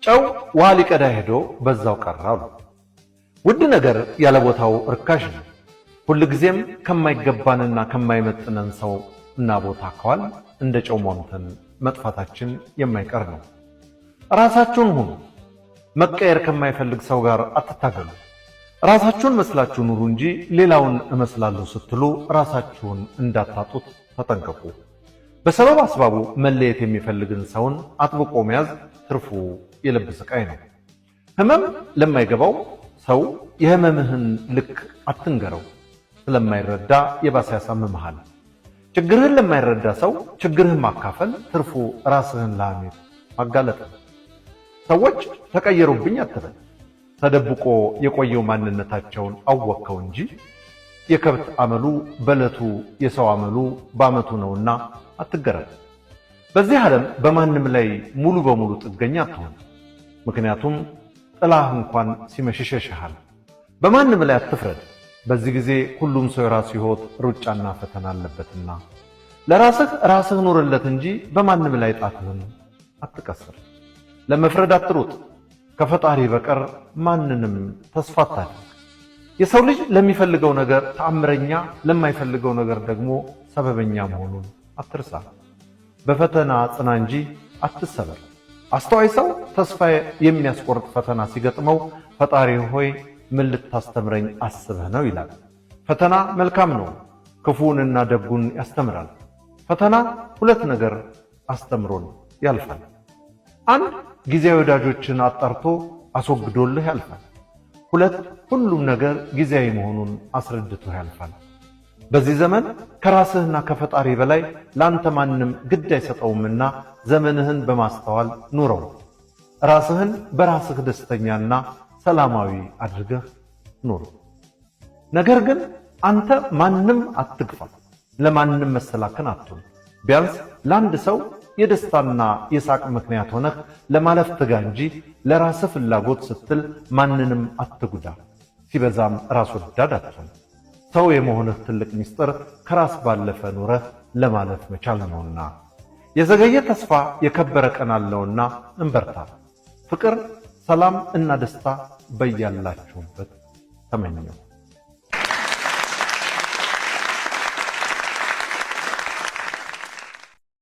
ጨው ውሃ ሊቀዳ ሄዶ በዛው ቀራሉ። ውድ ነገር ያለ ቦታው ርካሽ ነው። ሁልጊዜም ከማይገባንና ከማይመጥነን ሰው እና ቦታ ከዋል እንደ ጨው ሟምተን መጥፋታችን የማይቀር ነው። ራሳችሁን ሁኑ። መቀየር ከማይፈልግ ሰው ጋር አትታገሉ። ራሳችሁን መስላችሁ ኑሩ እንጂ ሌላውን እመስላለሁ ስትሉ ራሳችሁን እንዳታጡት ተጠንቀቁ። በሰበብ አስባቡ መለየት የሚፈልግን ሰውን አጥብቆ መያዝ ትርፉ የልብ ስቃይ ነው። ህመም ለማይገባው ሰው የህመምህን ልክ አትንገረው፣ ስለማይረዳ የባሰ ያሳምምሃል። ችግርህን ለማይረዳ ሰው ችግርህን ማካፈል ትርፉ ራስህን ለሐሜት ማጋለጥ ነው። ሰዎች ተቀየሩብኝ አትበል። ተደብቆ የቆየው ማንነታቸውን አወቅከው እንጂ የከብት አመሉ በዕለቱ የሰው አመሉ በዓመቱ ነውና አትገረም። በዚህ ዓለም በማንም ላይ ሙሉ በሙሉ ጥገኛ አትሆን። ምክንያቱም ጥላህ እንኳን ሲመሽ ይሸሽሃል። በማንም ላይ አትፍረድ። በዚህ ጊዜ ሁሉም ሰው የራሱ ሕይወት ሩጫና ፈተና አለበትና ለራስህ ኑርለት እንጂ በማንም ላይ ጣትህን አትቀስር። ለመፍረድ አትሩጥ። ከፈጣሪ በቀር ማንንም ተስፋ አታድርግ። የሰው ልጅ ለሚፈልገው ነገር ተአምረኛ፣ ለማይፈልገው ነገር ደግሞ ሰበበኛ መሆኑን አትርሳ። በፈተና ጽና እንጂ አትሰበር። አስተዋይ ሰው ተስፋ የሚያስቆርጥ ፈተና ሲገጥመው ፈጣሪ ሆይ ምን ልታስተምረኝ አስበህ ነው ይላል። ፈተና መልካም ነው፣ ክፉንና ደጉን ያስተምራል። ፈተና ሁለት ነገር አስተምሮን ያልፋል። አንድ ጊዜያዊ ወዳጆችን አጣርቶ አስወግዶልህ ያልፋል። ሁለት ሁሉም ነገር ጊዜያዊ መሆኑን አስረድቶ ያልፋል። በዚህ ዘመን ከራስህና ከፈጣሪ በላይ ላንተ ማንም ግድ አይሰጠውምና ዘመንህን በማስተዋል ኑረው። ራስህን በራስህ ደስተኛና ሰላማዊ አድርገህ ኑር። ነገር ግን አንተ ማንም አትግፋ፣ ለማንም መሰላከን አትሁን። ቢያንስ ለአንድ ሰው የደስታና የሳቅ ምክንያት ሆነህ ለማለፍ ትጋ እንጂ ለራስህ ፍላጎት ስትል ማንንም አትጉዳ። ሲበዛም ራስ ወዳድ አትሁን። ሰው የመሆንህ ትልቅ ምስጢር ከራስ ባለፈ ኑረህ ለማለፍ መቻል ነውና። የዘገየ ተስፋ የከበረ ቀን አለውና እንበርታ። ፍቅር፣ ሰላም እና ደስታ በያላችሁበት ተመኘው።